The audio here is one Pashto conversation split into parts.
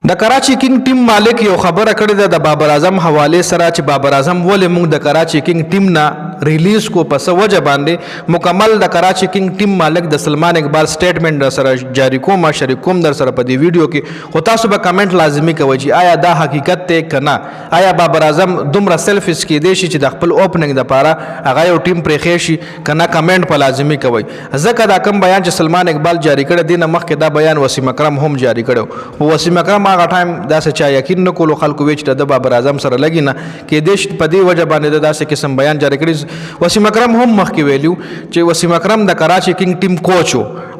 د کراچي کینګ ټیم مالک یو خبره کړې ده د بابر اعظم حواله سره چې بابر اعظم ولې موږ د کراچي کینګ ټیم نه ریلیز کو پس وجه باندې مکمل د کراچي کینګ ټیم مالک د سلمان اقبال سټیټمنټ در سره جاری کوم شریک کوم در سره په دې ویډیو کې خو تاسو به کمنټ لازمي کوئ چې آیا دا حقیقت ته کنه آیا بابر اعظم دومره سیلفیش کې دی چې د خپل اوپننګ د پاره هغه یو ټیم پرې خېشي کنه کمنټ په لازمي کوئ ځکه دا کم بیان چې سلمان اقبال جاری کړ دینه مخکې دا بیان وسیم اکرم هم جاری کړو او وسیم اکرم هغه ټایم داسې چا یقین نه کولو خلکو وی چې د بابر اعظم سره لګی نه کې دیش په دې وجه باندې داسې قسم بیان جاری کړی وسیم اکرم هم مخکې ویلو چې وسیم اکرم د کراچي کینګ ټیم کوچ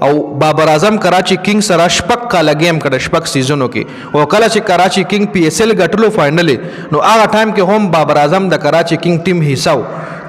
او بابر اعظم کراچي کینګ سره شپک کاله گیم کړ شپک سیزونو کې او کله چې کراچي کینګ پی ایس ایل ګټلو فائنل نو هغه ټایم کې هم بابر اعظم د کراچي کینګ ټیم حصہ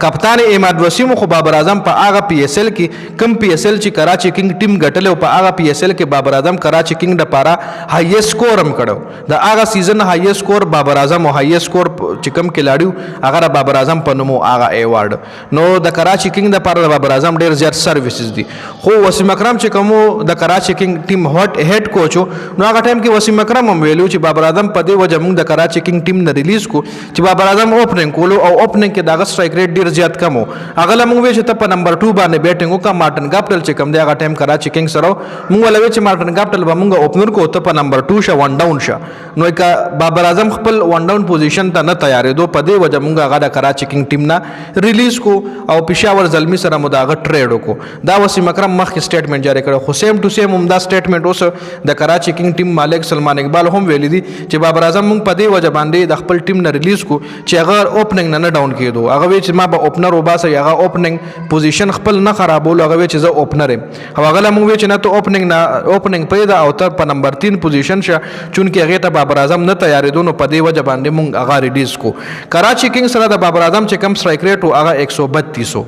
کپتان اماد وسیم خو بابر اعظم په هغه پی ایس ایل کې کم پی ایس ایل چې کراچي کینګ ټیم ګټلو په هغه پی ایس ایل کې بابر اعظم کراچي کینګ د پاره هایست سکور هم کړو د هغه سیزن هایست سکور بابر اعظم او هایست سکور چې کم کلاړیو هغه بابر اعظم په نومو هغه ایوارډ نو د کراچي کینګ د پاره بابر اعظم ډیر زیات سرویسز دي خو وسیم اکرم چې کوم د کراچي کینګ ټیم هیډ کوچ نو هغه ټایم کې وسیم اکرم هم ویلو چې بابر اعظم په دې وجه موږ د کراچي کینګ ټیم نه ریلیز کو چې بابر اعظم اوپننګ کولو او اوپننګ کې دغه سټرایک ریټ ډیر زیات کم هغه لمغه وی چې ته په نمبر 2 باندې بیټینګ وکړه مارټن ګاپټل چې کم دی هغه ټایم کراچي کینګ سره موږ ولوي چې مارټن ګاپټل به موږ اوپنر کو ته په نمبر 2 شه ون ډاون شه نو کا بابر اعظم خپل ون ډاون پوزیشن ته نه تیارې دو په دې وجه موږ هغه د کراچي کینګ ټیم نه ریلیز کو او پېښور زلمی سره مداغه ټریډ وکړو دا وسیم اکرم مخکې سټیټمنټ جاری کړو خو سیم ټو سیم همدا سټیټمنټ اوس د کراچي کینګ ټیم مالک سلمان اقبال هم ویلي دي چې بابر اعظم موږ په دې وجه باندې د خپل ټیم نه ریلیز کو چې هغه اوپننګ نه ډاون کېدو هغه وی چې ما به اوپنر وباسه هغه اوپننګ پوزیشن خپل نه خرابول هغه چې زه اوپنر یم او هغه لمو چې نه ته اوپننګ پیدا او ته په نمبر 3 پوزیشن شه چونکه هغه ته بابر اعظم نه تیارېدو نو په دې وجه باندې مونږ هغه ریلیز کو کراچي کینګ سره د بابر اعظم چې کم سټرایک ریټ هغه 132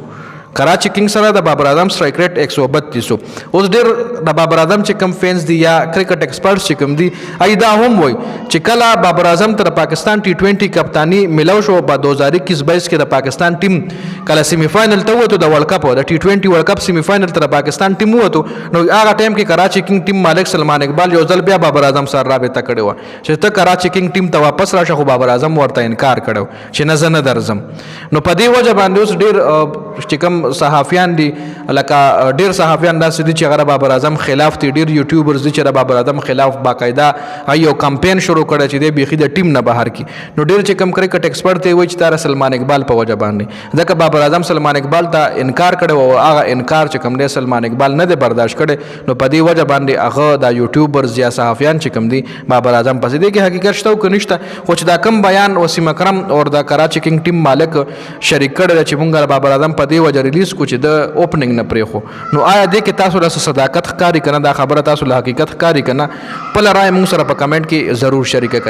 کراچي کینګ سره د بابر اعظم سټرایک ریټ 132 اوس ډیر د بابر اعظم چې کم فینس دي یا کرکټ ایکسپرټس چې کم دي ایدا هم وای چې کله بابر اعظم تر پاکستان ټي 20 کپتانی ملو شو په 2021-22 کې د پاکستان ټیم کله سیمی فائنل ته وته د ورلد کپ د ټي 20 ورلد کپ سیمی فائنل تر پاکستان ټیم وته نو هغه ټایم کې کراچي کینګ ټیم مالک سلمان اقبال یو ځل بیا بابر اعظم سره رابطه کړې و چې ته کراچي کینګ ټیم ته واپس راشه خو بابر اعظم ورته انکار کړو چې نه زنه درځم نو په دې وجه باندې اوس ډیر چې کم صحافیان لکه ډیر صحافیان داسې دي چې هغه بابر اعظم خلاف دي ډیر یوټیوبرز دي چې د بابر اعظم خلاف باقاعده یو کمپین شروع کړی چې د بيخي د ټیم نه بهر کی نو ډیر چې کم کرکټ ایکسپرټ دی وای چې تار سلمان اقبال په وجه باندې ځکه بابر اعظم سلمان اقبال ته انکار کړو او هغه انکار چې کم دی سلمان اقبال نه دی برداشت کړي نو په دې وجه باندې هغه د یوټیوبرز یا صحافیان چې کم دي بابر اعظم پسې دی کې حقیقت شته او کنيشته خو چې دا کم بیان وسیم اکرم او د کراچي کینګ ټیم مالک شریک کړی چې مونږ بابر اعظم په دې وجه ریلیز کو چې د اوپننګ نه پریخو نو آیا دې کې تاسو له صداقت ښکاری کنه دا خبره تاسو له حقیقت ښکاری کنه په لاره موږ سره په کمنټ کې ضرور شریک کړئ